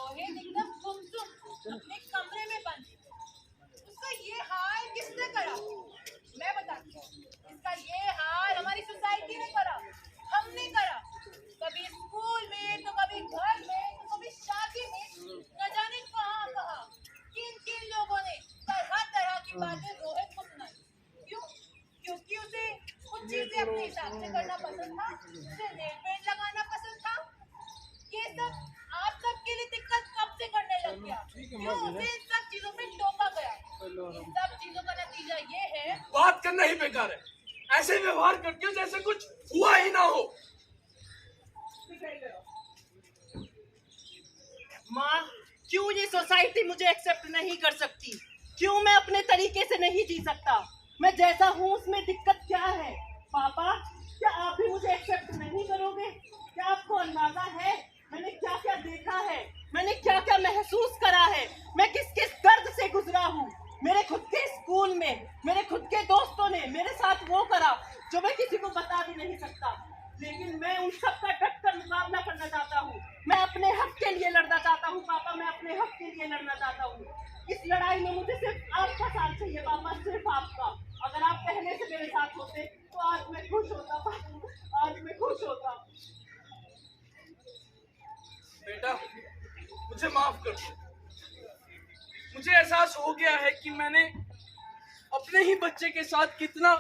रोहित एकदम गुमसुम अपने कमरे में बंद। उसका ये हाल किसने करा? मैं बताती हूँ। इसका ये हाल हमारी सोसाइटी ने करा, हमने करा। कभी स्कूल में तो कभी घर में तो कभी शादी में, न जाने कहाँ कहाँ किन किन लोगों ने तरह तरह की बातें रोहित को सुनाई। क्यों? क्योंकि उसे कुछ चीजें अपने हिसाब से करना पसंद था, उसे नेल पेंट लगाना पसंद था। ये सब आप सबके लिए दिक्कत कब से करने लग गया? क्यों उसे इन सब चीजों में टोका गया? इन सब चीजों का नतीजा ये है। बात करना ही बेकार है, ऐसे व्यवहार करके जैसे कुछ हुआ ही ना हो। माँ, क्यों ये सोसाइटी मुझे एक्सेप्ट नहीं कर सकती? क्यों मैं अपने तरीके से नहीं जी सकता? मैं जैसा हूँ उसमें दिक्कत क्या है? पापा, क्या आप भी मुझे एक्सेप्ट नहीं करोगे? क्या आपको अंदाजा है मैंने क्या क्या देखा है? मैंने क्या क्या महसूस करा है? मैं किस किस दर्द से गुजरा हूँ? मेरे खुद के स्कूल में मेरे खुद के दोस्तों ने मेरे साथ वो करा जो मैं किसी को बता भी नहीं सकता। लेकिन मैं उन सब का डटकर मुकाबला करना चाहता हूँ। मैं अपने हक के लिए लड़ना चाहता हूँ पापा, मैं अपने हक के लिए लड़ना चाहता हूँ। इस लड़ाई में मुझे सिर्फ आपका साथ चाहिए पापा, सिर्फ आपका। अगर आप पहले से मेरे साथ होते तो आज मैं खुश होता पापा, आज मैं खुश होता। बेटा, मुझे माफ कर दो। मुझे एहसास हो गया है कि मैंने अपने ही बच्चे के साथ कितना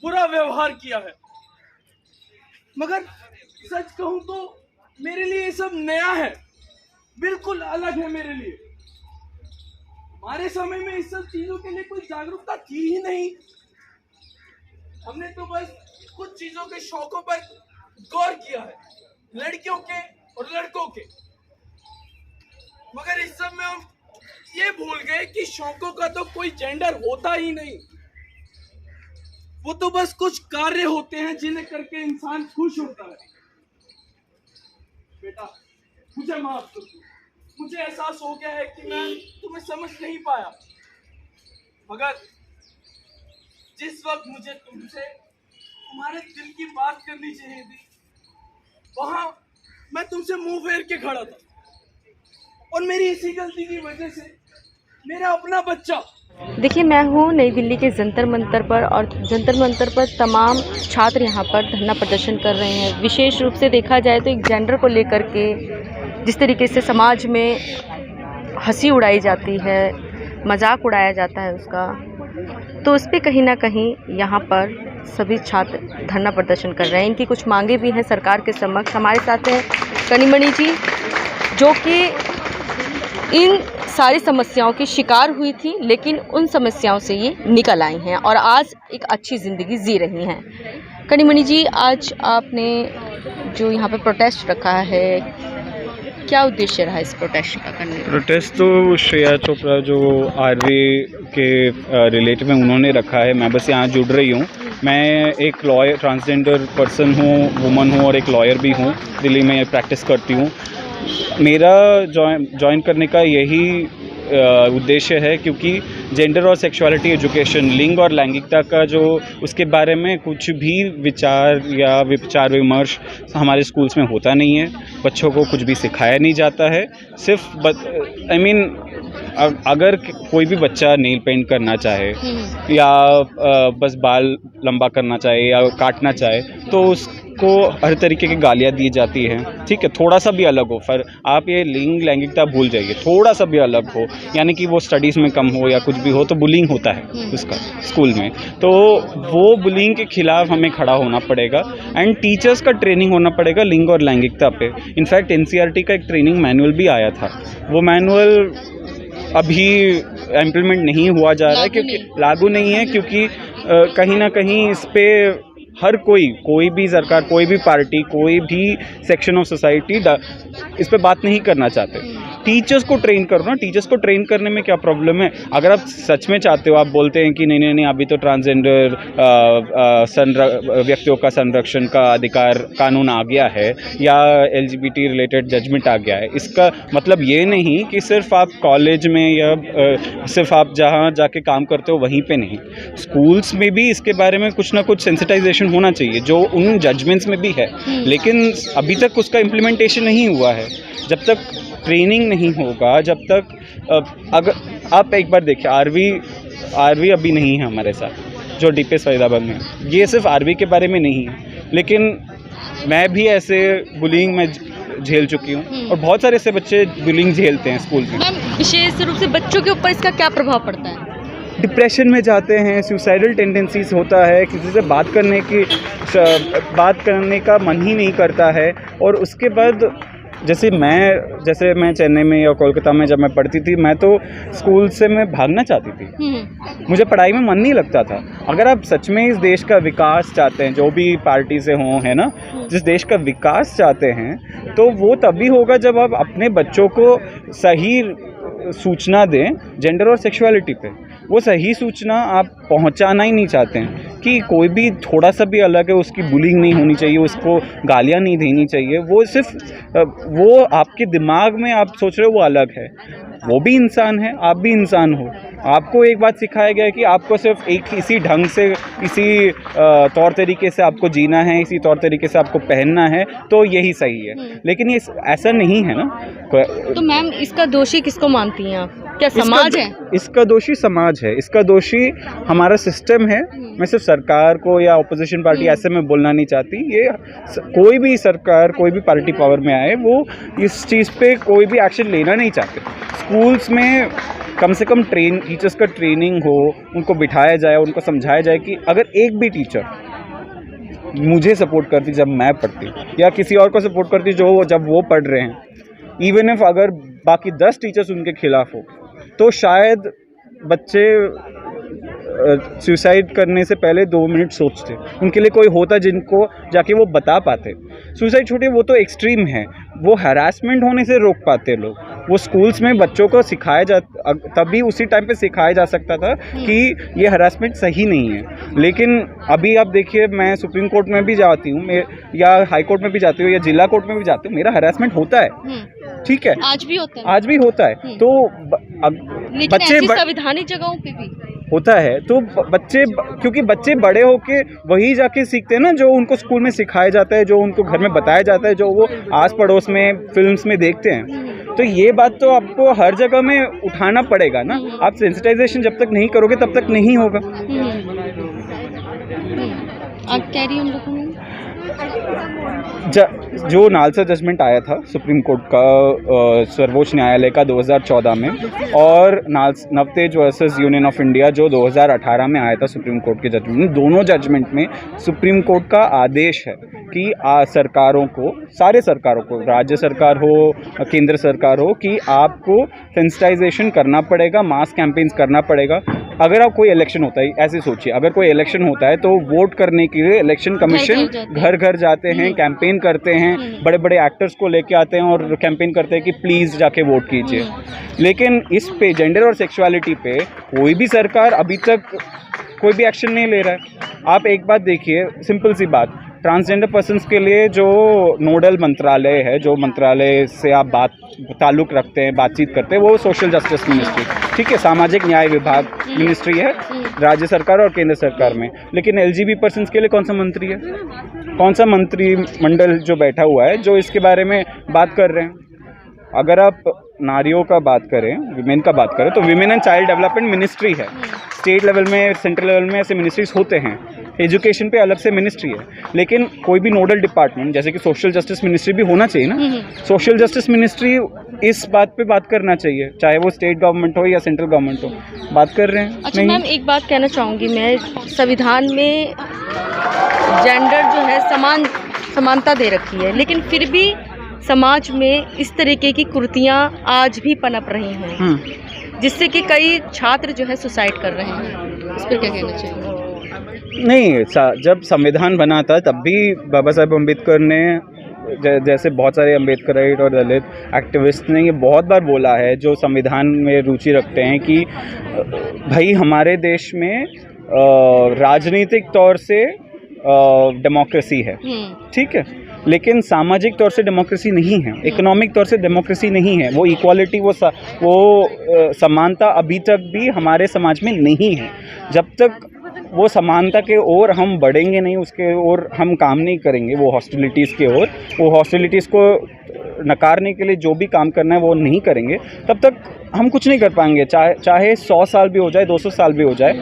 बुरा व्यवहार किया है। मगर सच कहूं तो मेरे लिए ये सब नया है, बिल्कुल अलग है मेरे लिए। हमारे समय में इस सब चीजों के लिए कोई जागरूकता थी ही नहीं। हमने तो बस कुछ चीजों के शौकों पर गौर किया है, लड़कियों के और लड़कों के। मगर इस सब में हम ये भूल गए कि शौकों का तो कोई जेंडर होता ही नहीं। वो तो बस कुछ कार्य होते हैं जिन्हें करके इंसान खुश होता है। बेटा, मुझे माफ कर दो। मुझे एहसास हो गया है कि मैं तुम्हें समझ नहीं पाया। मगर जिस वक्त मुझे तुमसे तुम्हारे दिल की बात करनी चाहिए थी, वहां मैं तुमसे मुंह फेर के खड़ा था। और मेरी इसी गलती की वजह से मेरा अपना बच्चा। देखिए, मैं हूँ नई दिल्ली के जंतर मंतर पर, और जंतर मंतर पर तमाम छात्र यहाँ पर धरना प्रदर्शन कर रहे हैं। विशेष रूप से देखा जाए तो एक जेंडर को लेकर के जिस तरीके से समाज में हंसी उड़ाई जाती है, मजाक उड़ाया जाता है उसका, तो उस पर कहीं ना कहीं यहाँ पर सभी छात्र धरना प्रदर्शन कर रहे हैं। इनकी कुछ मांगे भी हैं सरकार के समक्ष। हमारे साथ हैं कनिमणि जी, जो कि इन सारी समस्याओं की शिकार हुई थी, लेकिन उन समस्याओं से ये निकल आई हैं और आज एक अच्छी ज़िंदगी जी रही हैं। कनिमणि जी, आज आपने जो यहाँ पे प्रोटेस्ट रखा है, क्या उद्देश्य रहा इस प्रोटेस्ट का करने का? प्रोटेस्ट तो श्रेया चोपड़ा जो आरवी के रिलेट में उन्होंने रखा है। मैं बस यहाँ जुड़ रही हूँ। मैं एक लॉयर, ट्रांसजेंडर पर्सन हूँ, वुमन हूँ और एक लॉयर भी हूँ। दिल्ली में प्रैक्टिस करती हूँ। मेरा ज्वाइन करने का यही उद्देश्य है क्योंकि जेंडर और सेक्सुअलिटी एजुकेशन, लिंग और लैंगिकता का जो उसके बारे में कुछ भी विचार या विचार विमर्श हमारे स्कूल्स में होता नहीं है। बच्चों को कुछ भी सिखाया नहीं जाता है। सिर्फ अगर कोई भी बच्चा नेल पेंट करना चाहे या बस बाल लंबा करना चाहे या काटना चाहे तो उसको हर तरीके की गालियाँ दी जाती हैं। ठीक है, थोड़ा सा भी अलग हो, पर आप ये लिंग लैंगिकता भूल जाइए। थोड़ा सा भी अलग हो, यानी कि वो स्टडीज़ में कम हो या कुछ भी हो, तो बुलिंग होता है उसका स्कूल में। तो वो बुलिंग के खिलाफ हमें खड़ा होना पड़ेगा एंड टीचर्स का ट्रेनिंग होना पड़ेगा लिंग और लैंगिकता पे। इनफैक्ट NCERT का एक ट्रेनिंग मैनुअल भी आया था। वो मैनुअल अभी इम्प्लीमेंट नहीं हुआ जा रहा है, क्योंकि लागू नहीं है, क्योंकि कहीं ना कहीं इस पे हर कोई भी सरकार, कोई भी पार्टी, कोई भी सेक्शन ऑफ सोसाइटी इस पे बात नहीं करना चाहते। टीचर्स को ट्रेन करो ना। टीचर्स को ट्रेन करने में क्या प्रॉब्लम है? अगर आप सच में चाहते हो, आप बोलते हैं कि नहीं अभी तो ट्रांसजेंडर व्यक्तियों का संरक्षण का अधिकार कानून आ गया है या LGBT रिलेटेड जजमेंट आ गया है, इसका मतलब ये नहीं कि सिर्फ आप कॉलेज में या सिर्फ आप जहाँ जाके काम करते हो वहीं पे नहीं, स्कूल्स में भी इसके बारे में कुछ ना कुछ सेंसिटाइजेशन होना चाहिए, जो उन जजमेंट्स में भी है। लेकिन अभी तक उसका इम्प्लीमेंटेशन नहीं हुआ है। जब तक ट्रेनिंग नहीं होगा, जब तक अगर आप एक बार देखिए आरवी अभी नहीं है हमारे साथ जो डीपीएस फरीदाबाद में, ये सिर्फ आरवी के बारे में नहीं है, लेकिन मैं भी ऐसे बुलिंग में झेल चुकी हूँ और बहुत सारे ऐसे बच्चे बुलिंग झेलते हैं स्कूल में। मैम, विशेष रूप से बच्चों के ऊपर इसका क्या प्रभाव पड़ता है? डिप्रेशन में जाते हैं, सुसाइडल टेंडेंसीज होता है, किसी से बात करने का मन ही नहीं करता है। और उसके बाद जैसे मैं चेन्नई में या कोलकाता में जब मैं पढ़ती थी, मैं तो स्कूल से मैं भागना चाहती थी, मुझे पढ़ाई में मन नहीं लगता था। अगर आप सच में इस देश का विकास चाहते हैं, जो भी पार्टी से हों, है ना, जिस देश का विकास चाहते हैं, तो वो तभी होगा जब आप अपने बच्चों को सही सूचना दें जेंडर और सेक्सुअलिटी पे। वो सही सूचना आप पहुंचाना ही नहीं चाहते हैं कि कोई भी थोड़ा सा भी अलग है उसकी बुलिंग नहीं होनी चाहिए, उसको गालियां नहीं देनी चाहिए। वो सिर्फ वो आपके दिमाग में आप सोच रहे हो वो अलग है, वो भी इंसान है, आप भी इंसान हो। आपको एक बात सिखाया गया है कि आपको सिर्फ एक इसी ढंग से, इसी तौर तरीके से आपको जीना है, इसी तौर तरीके से आपको पहनना है, तो यही सही है। लेकिन ये ऐसा नहीं है ना। तो मैम, इसका दोषी किसको मानती हैं आप? क्या समाज है? इसका दोषी समाज है, इसका दोषी हमारा सिस्टम है। मैं सिर्फ सरकार को या ऑपोजिशन पार्टी ऐसे में बोलना नहीं चाहती। ये कोई भी सरकार, कोई भी पार्टी पावर में आए, वो इस चीज़ पे कोई भी एक्शन लेना नहीं चाहते। स्कूल्स में कम से कम टीचर्स का ट्रेनिंग हो, उनको बिठाया जाए, उनको समझाया जाए कि अगर एक भी टीचर मुझे सपोर्ट करती जब मैं पढ़ती, या किसी और को सपोर्ट करती जब वो पढ़ रहे हैं, इवन इफ अगर बाकी 10 टीचर्स उनके खिलाफ हो, तो शायद बच्चे सुसाइड करने से पहले 2 मिनट सोचते। उनके लिए कोई होता जिनको जाके वो बता पाते। सुसाइड छोटे, वो तो एक्सट्रीम है, वो हरासमेंट होने से रोक पाते लोग। वो स्कूल्स में बच्चों को सिखाया तभी उसी टाइम पे सिखाया जा सकता था कि ये हरासमेंट सही नहीं है। लेकिन अभी आप देखिए, मैं सुप्रीम कोर्ट में भी जाती हूँ, या हाई कोर्ट में भी जाती हूँ, या जिला कोर्ट में भी जाती हूँ, मेरा हरासमेंट होता है। ठीक है, आज भी होता है। तो बच्चे संवैधानिक जगहों पे भी होता है, तो क्योंकि बच्चे बड़े होके वही जाके सीखते हैं ना, जो उनको स्कूल में सिखाया जाता है, जो उनको घर में बताया जाता है, जो वो आस पड़ोस में फिल्म्स में देखते हैं। तो ये बात तो आपको हर जगह में उठाना पड़ेगा ना। आप सेंसिटाइजेशन जब तक नहीं करोगे तब तक नहीं होगा। आप कह रही हैं जो नालसा जजमेंट आया था सुप्रीम कोर्ट का, सर्वोच्च न्यायालय का 2014 में, और Navtej versus union of India जो 2018 में आया था सुप्रीम कोर्ट के जजमेंट, दोनों जजमेंट में सुप्रीम कोर्ट का आदेश है कि सरकारों को, सारे सरकारों को, राज्य सरकार हो, केंद्र सरकार हो, कि आपको सेंसिटाइजेशन करना पड़ेगा, मास कैंपेन्स करना पड़ेगा। अगर आप कोई इलेक्शन होता है, ऐसे सोचिए, अगर कोई इलेक्शन होता है तो वोट करने के लिए इलेक्शन कमीशन घर घर जाते हैं, कैंपेन करते हैं, बड़े बड़े एक्टर्स को लेके आते हैं और कैंपेन करते हैं कि प्लीज़ जाके वोट कीजिए। लेकिन इस पे, जेंडर और सेक्सुअलिटी पे, कोई भी सरकार अभी तक कोई भी एक्शन नहीं ले रहा है। आप एक बात देखिए, सिंपल सी बात, ट्रांसजेंडर पर्सन्स के लिए जो नोडल मंत्रालय है, जो मंत्रालय से आप ताल्लुक़ रखते हैं, बातचीत करते हैं, वो सोशल जस्टिस मिनिस्ट्री, ठीक है, सामाजिक न्याय विभाग मिनिस्ट्री है राज्य सरकार और केंद्र सरकार में। लेकिन एलजीबी पर्सन्स के लिए कौन सा मंत्री है, कौन सा मंत्रिमंडल जो बैठा हुआ है जो इसके बारे में बात कर रहे हैं? अगर आप नारियों का बात करें, विमेन का बात करें, तो women and child development ministry है। स्टेट लेवल में, सेंट्रल लेवल में ऐसे मिनिस्ट्रीज होते हैं। एजुकेशन पे अलग से मिनिस्ट्री है। लेकिन कोई भी नोडल डिपार्टमेंट, जैसे कि सोशल जस्टिस मिनिस्ट्री भी होना चाहिए ना। सोशल जस्टिस मिनिस्ट्री इस बात पे बात करना चाहिए, चाहे वो स्टेट गवर्नमेंट हो या सेंट्रल गवर्नमेंट हो। बात कर रहे हैं। अच्छा मैम, एक बात कहना चाहूँगी मैं, संविधान में जेंडर जो है समानता दे रखी है, लेकिन फिर भी समाज में इस तरीके की कुरीतियाँ आज भी पनप रही हैं, जिससे कि कई छात्र जो है सुसाइड कर रहे हैं। इस पर क्या कहना चाहिए? नहीं, जब संविधान बना था तब भी बाबा साहेब अम्बेडकर ने, जैसे बहुत सारे अम्बेडकराइट और दलित एक्टिविस्ट ने ये बहुत बार बोला है, जो संविधान में रुचि रखते हैं, कि भाई हमारे देश में राजनीतिक तौर से डेमोक्रेसी है, ठीक है, लेकिन सामाजिक तौर से डेमोक्रेसी नहीं है, इकोनॉमिक तौर से डेमोक्रेसी नहीं है। वो इक्वालिटी, वो समानता अभी तक भी हमारे समाज में नहीं है। जब तक वो समानता के ओर हम बढ़ेंगे नहीं, उसके ओर हम काम नहीं करेंगे, वो हॉस्टिलिटीज़ के ओर, वो हॉस्टिलिटीज़ को नकारने के लिए जो भी काम करना है वो नहीं करेंगे, तब तक हम कुछ नहीं कर पाएंगे। चाहे 100 साल भी हो जाए, 200 साल भी हो जाए।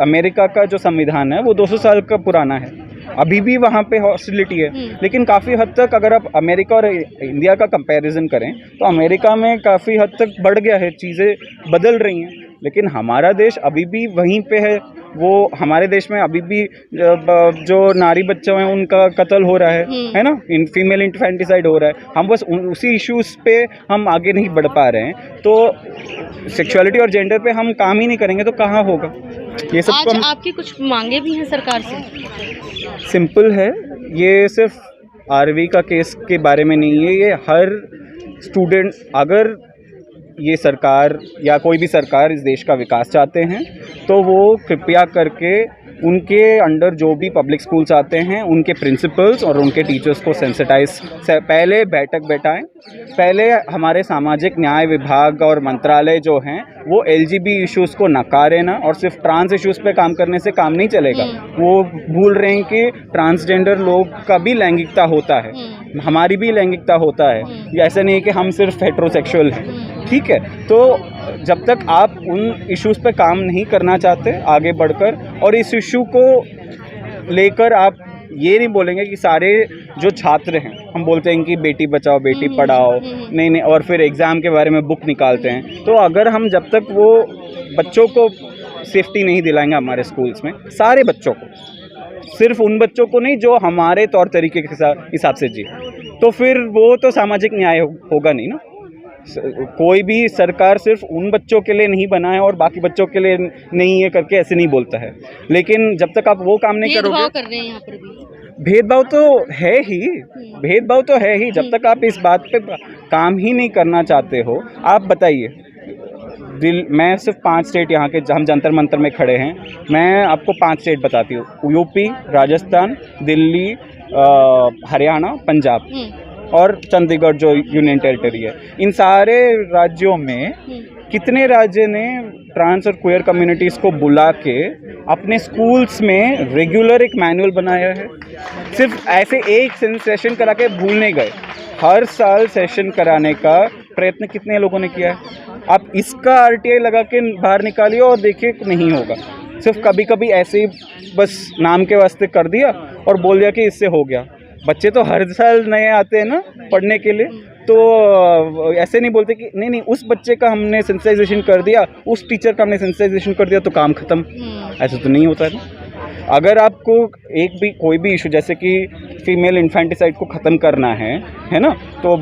अमेरिका का जो संविधान है वो 200 साल का पुराना है, अभी भी वहाँ पे हॉस्टिलिटी है। लेकिन काफ़ी हद तक अगर आप अमेरिका और इंडिया का कंपैरिजन करें तो अमेरिका में काफ़ी हद तक बढ़ गया है, चीज़ें बदल रही हैं। लेकिन हमारा देश अभी भी वहीं पे है। वो हमारे देश में अभी भी जो नारी बच्चे हैं उनका कत्ल हो रहा है ना, फीमेल इंफेंटिसाइड हो रहा है। हम बस उसी इश्यूज़ पे हम आगे नहीं बढ़ पा रहे हैं। तो सेक्सुअलिटी और जेंडर पे हम काम ही नहीं करेंगे तो कहाँ होगा ये सब। आज आपकी कुछ मांगे भी हैं सरकार से? सिंपल है, ये सिर्फ आरवी का केस के बारे में नहीं है, ये हर स्टूडेंट, अगर ये सरकार या कोई भी सरकार इस देश का विकास चाहते हैं तो वो कृपया करके उनके अंडर जो भी पब्लिक स्कूल्स आते हैं उनके प्रिंसिपल्स और उनके टीचर्स को सेंसिटाइज पहले बैठक बैठाएं। पहले हमारे सामाजिक न्याय विभाग और मंत्रालय जो हैं वो एलजीबी इश्यूज़ को नकारे ना, और सिर्फ ट्रांस इश्यूज़ पे काम करने से काम नहीं चलेगा। वो भूल रहे हैं कि ट्रांसजेंडर लोग का भी लैंगिकता होता है, हमारी भी लैंगिकता होता है। ऐसा नहीं है कि हम सिर्फ हेट्रोसेक्सुअल हैं, ठीक है। तो जब तक आप उन इश्यूज़ पे काम नहीं करना चाहते आगे बढ़कर, और इस इशू को लेकर आप ये नहीं बोलेंगे कि सारे जो छात्र हैं, हम बोलते हैं कि बेटी बचाओ बेटी पढ़ाओ, नहीं, और फिर एग्ज़ाम के बारे में बुक निकालते हैं। तो अगर हम जब तक वो बच्चों को सेफ्टी नहीं दिलाएंगे हमारे स्कूल्स में, सारे बच्चों को, सिर्फ उन बच्चों को नहीं जो हमारे तौर तरीके के हिसाब से जी, तो फिर वो तो सामाजिक न्याय होगा नहीं ना। कोई भी सरकार सिर्फ उन बच्चों के लिए नहीं बना है और बाकी बच्चों के लिए नहीं है करके ऐसे नहीं बोलता है। लेकिन जब तक आप वो काम नहीं करोगे, भेदभाव कर रहे हैं यहाँ पर भी। भेदभाव तो है ही, भेदभाव तो है ही। जब तक आप इस बात पे काम ही नहीं करना चाहते हो, आप बताइए। मैं सिर्फ 5 स्टेट यहाँ के, हम जंतर मंतर में खड़े हैं, मैं आपको 5 स्टेट बताती हूँ। यूपी, राजस्थान, दिल्ली, हरियाणा, पंजाब और चंडीगढ़ जो यूनियन टेरिटरी है। इन सारे राज्यों में कितने राज्य ने ट्रांस और क्वेयर कम्युनिटीज़ को बुला के अपने स्कूल्स में रेगुलर एक मैनुअल बनाया है? सिर्फ ऐसे एक सेशन करा के भूल नहीं गए, हर साल सेशन कराने का प्रयत्न कितने लोगों ने किया है? आप इसका आरटीआई लगा के बाहर निकालिए और देखिए नहीं होगा। सिर्फ कभी कभी ऐसे ही बस नाम के वास्ते कर दिया और बोल दिया कि इससे हो गया। बच्चे तो हर साल नए आते हैं ना पढ़ने के लिए, तो ऐसे नहीं बोलते कि नहीं उस बच्चे का हमने सेंसिटाइजेशन कर दिया, उस टीचर का हमने सेंसिटाइजेशन कर दिया तो काम खत्म। ऐसा तो नहीं होता है ना। अगर आपको कोई भी इशू, जैसे कि फीमेल इन्फेंटिसाइड को ख़त्म करना है ना, तो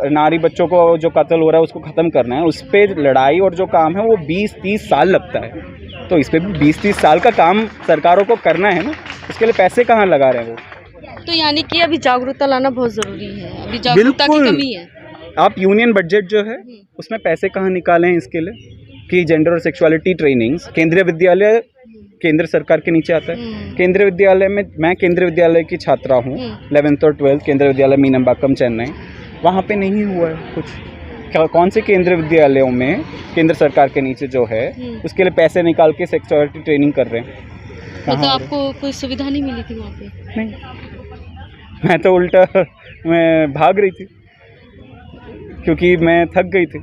नारी बच्चों को जो कत्ल हो रहा है उसको ख़त्म करना है, उस पर लड़ाई और जो काम है वो 20-30 साल लगता है। तो इस पर भी 20-30 साल का काम सरकारों को करना है ना, इसके लिए पैसे कहाँ लगा रहे हैं वो? तो यानी कि अभी जागरूकता लाना बहुत ज़रूरी है, अभी जागरूकता की कमी है। आप यूनियन बजट जो है उसमें पैसे कहाँ निकालें इसके लिए कि जेंडर और सेक्सुअलिटी ट्रेनिंग्स? केंद्रीय विद्यालय केंद्र सरकार के नीचे आता है। केंद्रीय विद्यालय में मैं केंद्रीय विद्यालय की छात्रा हूँ, 11th और 12th केंद्रीय विद्यालय मीनम्बाक्कम चेन्नई। वहाँ पे नहीं हुआ है कुछ। कौन से केंद्रीय विद्यालयों में केंद्र सरकार के नीचे जो है उसके लिए पैसे निकाल के सेक्सुअलिटी ट्रेनिंग कर रहे हैं? मतलब आपको कोई सुविधा नहीं मिली थी वहाँ पे? नहीं, मैं तो उल्टा मैं भाग रही थी क्योंकि मैं थक गई थी,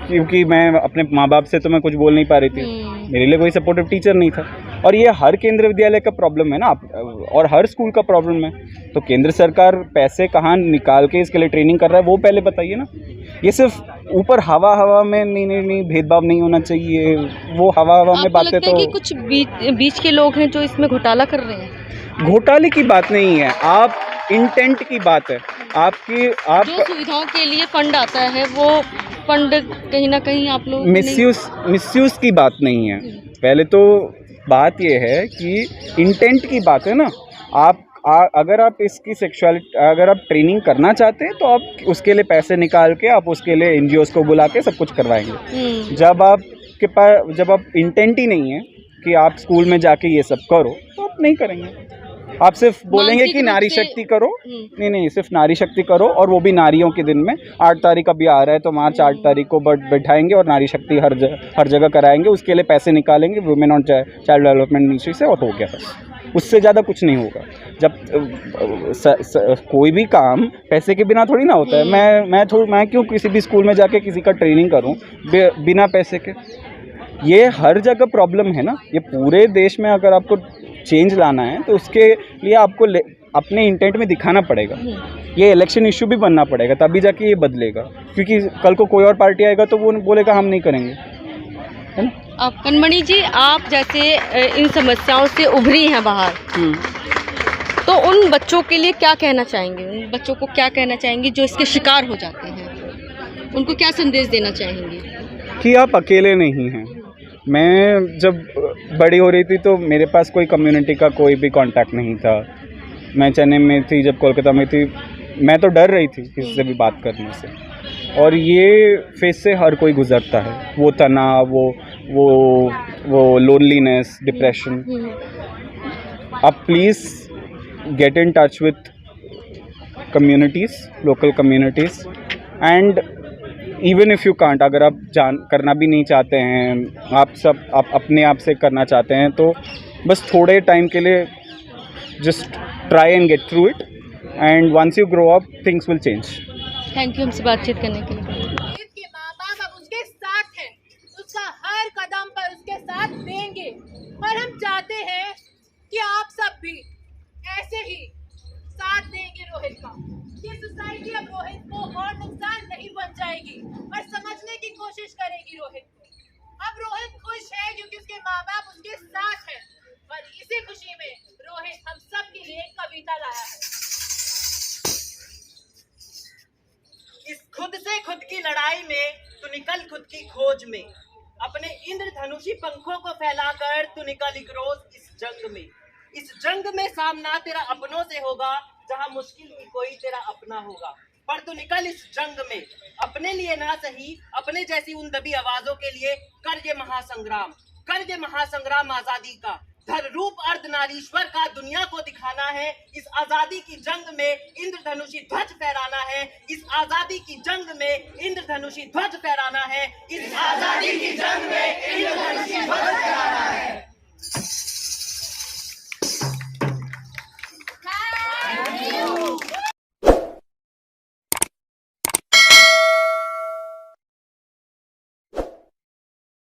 क्योंकि मैं अपने माँ बाप से तो मैं कुछ बोल नहीं पा रही थी, मेरे लिए कोई सपोर्टिव टीचर नहीं था। और ये हर केंद्रीय विद्यालय का प्रॉब्लम है ना, और हर स्कूल का प्रॉब्लम है। तो केंद्र सरकार पैसे कहाँ निकाल के इसके लिए ट्रेनिंग कर रहा है वो पहले बताइए ना। ये सिर्फ ऊपर हवा में नहीं भेदभाव नहीं होना चाहिए, वो हवा में बातें तो कि कुछ बीच के लोग हैं जो इसमें घोटाला कर रहे हैं। घोटाले की बात नहीं है, आप इंटेंट की बात है आपकी। आप जो सुविधाओं के लिए फंड आता है वो फंड कहीं ना कहीं आप लोग मिसयूज की बात नहीं है। पहले तो बात ये है कि इंटेंट की बात है ना। अगर आप इसकी सेक्सुअलिटी अगर आप ट्रेनिंग करना चाहते हैं तो आप उसके लिए पैसे निकाल के आप उसके लिए एनजीओज को बुला के सब कुछ करवाएंगे। जब आप इंटेंट ही नहीं है कि आप स्कूल में जाके ये सब करो तो आप नहीं करेंगे। आप सिर्फ बोलेंगे कि नारी शक्ति करो, नहीं सिर्फ नारी शक्ति करो, और वो भी नारियों के दिन में। 8 तारीख अभी आ रहा है तो मार्च 8 तारीख को बैठाएंगे और नारी शक्ति हर जगह कराएंगे। उसके लिए पैसे निकालेंगे वुमेन और चाइल्ड डेवलपमेंट मिनिस्ट्री से, और हो गया बस। उससे ज़्यादा कुछ नहीं होगा। जब कोई भी काम पैसे के बिना थोड़ी ना होता है। मैं क्यों किसी भी स्कूल में जाके किसी का ट्रेनिंग करूं बिना पैसे के? ये हर जगह प्रॉब्लम है ना। ये पूरे देश में अगर आपको चेंज लाना है तो उसके लिए आपको अपने इंटेंट में दिखाना पड़ेगा। ये इलेक्शन इशू भी बनना पड़ेगा, तभी जाके ये बदलेगा। क्योंकि कल को कोई और पार्टी आएगा तो वो बोलेगा हम नहीं करेंगे, है ना। कनमणि जी, आप जैसे इन समस्याओं से उभरी हैं बाहर, तो उन बच्चों के लिए क्या कहना चाहेंगे? उन बच्चों को क्या कहना चाहेंगे जो इसके शिकार हो जाते हैं? उनको क्या संदेश देना चाहेंगे? कि आप अकेले नहीं हैं। मैं जब बड़ी हो रही थी तो मेरे पास कोई कम्युनिटी का कोई भी कांटेक्ट नहीं था। मैं चेन्नई में थी, जब कोलकाता में थी, मैं तो डर रही थी किसी से भी बात करने से। और ये फेज से हर कोई गुजरता है, वो तनाव, वो लोनलीनेस, डिप्रेशन। आप please get in touch with communities, local communities, and even if you can't, अगर आप करना भी नहीं चाहते हैं, आप अपने आप से करना चाहते हैं, तो बस थोड़े टाइम के लिए just try and get through it, and once you grow up things will change. Thank you हमसे बातचीत करने के लिए। रोहित के माँ बाप अब उसके साथ हैं, उसका हर कदम पर उसके साथ देंगे, और हम चाहते हैं कि आप सब भी ऐसे ही साथ देंगे रोहित का। ये सोसाइटी अब रोहित को और नुकसान नहीं पहुंचाएगी और समझने की कोशिश करेगी रोहित को। अब रोहित खुश है क्योंकि उसके माँ बाप उसके साथ हैं, और इसी खुशी में रोहित हम सब के लिए एक कविता लाया है। इस खुद से खुद की लड़ाई में तू निकल खुद की खोज में, अपने इंद्रधनुषी पंखों को फैलाकर तू निकल एक रोज इस जंग में। इस जंग में सामना तेरा अपनों से होगा, जहां मुश्किल की कोई तेरा अपना होगा। पर तू निकल इस जंग में, अपने लिए ना सही, अपने जैसी उन दबी आवाजों के लिए कर ये महासंग्राम, कर ये महासंग्राम आजादी का। धर रूप अर्धनारीश्वर का दुनिया को दिखाना है, इस आजादी की जंग में इंद्रधनुषी ध्वज फहराना है, इस आजादी की जंग में इंद्रधनुषी ध्वज फहराना है, इस आजादी की जंग में इंद्रधनुषी ध्वज फहराना है।